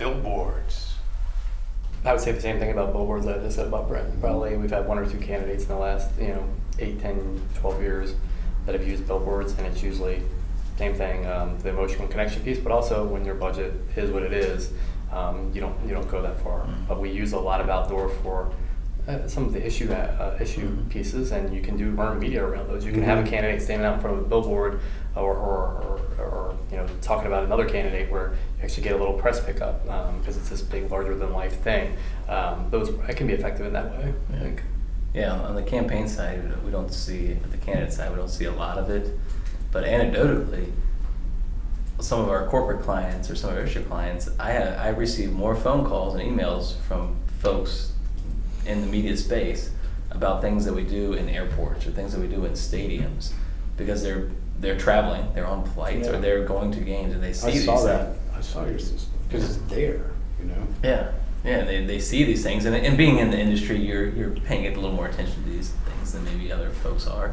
Billboards. I would say the same thing about Billboards that I just said about Brent. Probably we've had one or two candidates in the last 8, 10, 12 years that have used Billboards, and it's usually same thing, the emotional connection piece, but also when your budget is what it is, you don't go that far. Mm-hmm. But we use a lot of outdoor for some of the issue Mm-hmm. pieces, and you can do earned media around those. You can have a candidate standing out in front of a billboard, or talking about another candidate where you actually get a little press pickup because it's this big, larger than life thing. It can be effective in that way. I think. Yeah, on the campaign side, we don't see, the candidate side, we don't see a lot of it. But anecdotally, some of our corporate clients or some of our issue clients, I receive more phone calls and emails from folks in the media space about things that we do in airports or things that we do in stadiums, because they're traveling, they're on flights, or they're going to games and they see these things. I saw your system because it's there, Yeah, they see these things, and being in the industry, you're paying a little more attention to these things than maybe other folks are.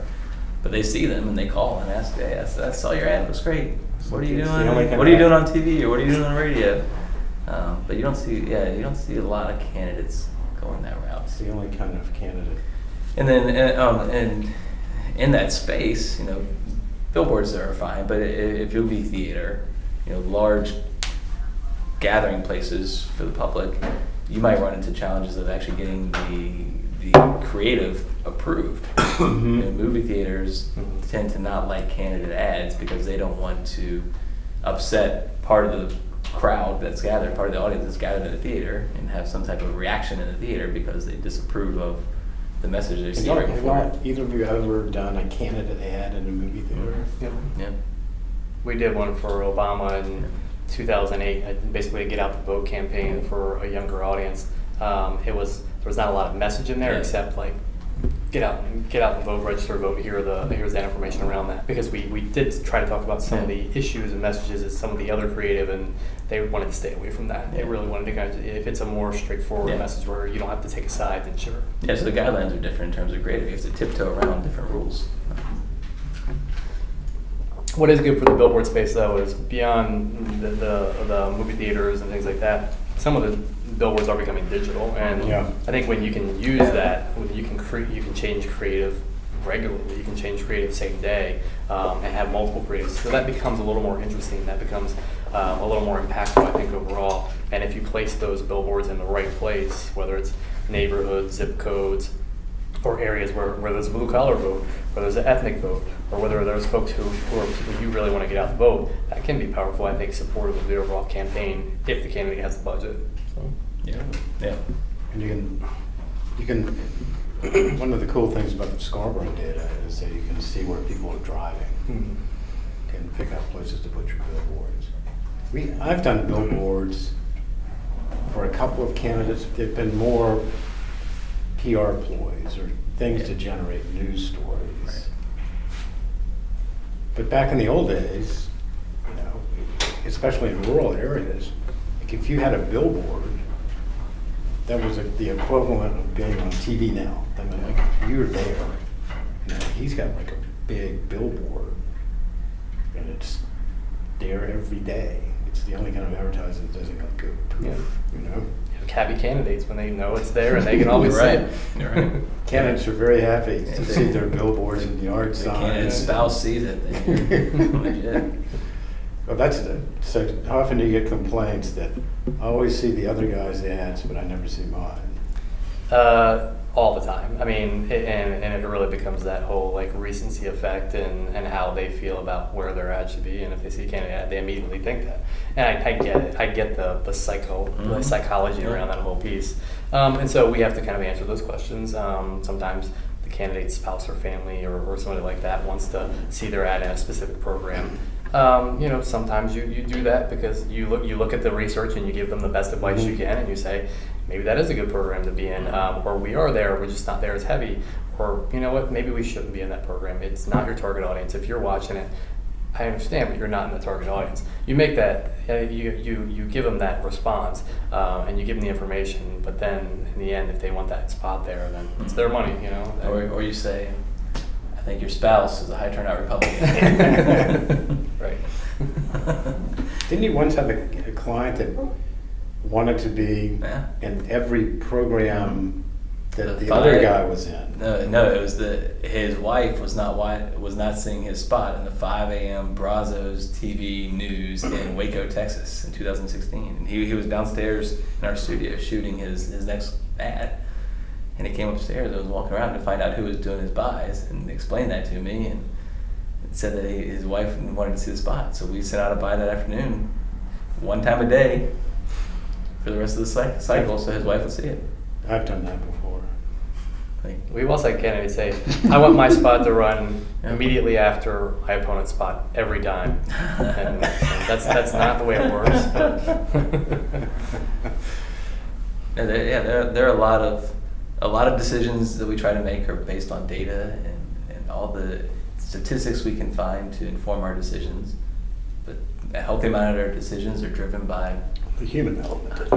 But they see them and they call and ask, "Hey, I saw your ad. It looks great. What are you doing? What are you doing on TV, or what are you doing on radio?" But you don't see a lot of candidates going that route. It's the only kind of candidate. And then, and in that space, billboards are fine. But if you'll be theater, large gathering places for the public, you might run into challenges of actually getting the creative approved. Movie theaters tend to not like candidate ads because they don't want to upset part of the crowd that's gathered, part of the audience that's gathered in the theater, and have some type of reaction in the theater because they disapprove of the message they see right before. Have either of you ever done a candidate ad in a movie theater? Yeah. We did one for Obama in 2008, basically a get out the vote campaign for a younger audience. There was not a lot of message in there except like get out and vote, register, vote. Here's that information around that, because we did try to talk about some of the issues and messages as some of the other creative, and they wanted to stay away from that. They really wanted to kind of, if it's a more straightforward message where you don't have to take a side, then sure. Yeah, so the guidelines are different in terms of creative. You have to tiptoe around different rules. What is good for the billboard space, though, is beyond the movie theaters and things like that, some of the billboards are becoming digital, and I think when you can use that, when you can change creative regularly, you can change creative same day, and have multiple creatives, so that becomes a little more interesting. That becomes a little more impactful, I think, overall. And if you place those billboards in the right place, whether it's neighborhoods, zip codes, or areas where there's a blue collar vote, or there's an ethnic vote, or whether there's folks who are people you really want to get out the vote, that can be powerful, I think, supportive of the overall campaign if the candidate has the budget. So. Yeah. And you can. One of the cool things about the Scarborough data is that you can see where people are driving. You can pick out places to put your billboards. I've done billboards for a couple of candidates. They've been more PR ploys or things to generate news stories. Right. But back in the old days, especially in rural areas, like if you had a billboard, that was the equivalent of being on TV now. I mean, like, you're there. He's got like a big billboard, and it's there every day. It's the only kind of advertising that doesn't go poof, Happy candidates when they know it's there and they can always see it. You're right. Candidates are very happy to see their billboards and yard signs. The candidate's spouse sees it, then you're legit. Well, that's it. So how often do you get complaints that I always see the other guy's ads, but I never see mine? All the time. I mean, and it really becomes that whole like recency effect and how they feel about where their ad should be, and if they see a candidate ad, they immediately think that. And I get it. I get the psychology around that whole piece. And so we have to kind of answer those questions. Sometimes the candidate's spouse or family or somebody like that wants to see their ad in a specific program. Sometimes you do that because you look at the research and you give them the best advice you can, and you say, maybe that is a good program to be in, or we are there, we're just not there as heavy, or you know what, maybe we shouldn't be in that program. It's not your target audience. If you're watching it, I understand, but you're not in the target audience. You make that, you give them that response, and you give them the information, but then in the end, if they want that spot there, then it's their money, Or you say, I think your spouse is a high turnout Republican. Right. Didn't you once have a client that wanted to be Yeah. in every program that The the other five- guy was in. No, it was his wife was not seeing his spot in the 5 a.m. Brazos TV news in Waco, Texas, in 2016, and he was downstairs in our studio shooting his next ad, and he came upstairs. I was walking around to find out who was doing his buys, and explained that to me, and said that his wife wanted to see the spot, so we sent out a buy that afternoon, one time a day, for the rest of the cycle, so his wife would see it. I've done that before. Like, We've also had candidates say, I want my spot to run Yeah. immediately after my opponent's spot every time. And that's not the way it works. But there are a lot of decisions that we try to make are based on data and all the statistics we can find to inform our decisions. But a healthy amount of our decisions are driven by The human element.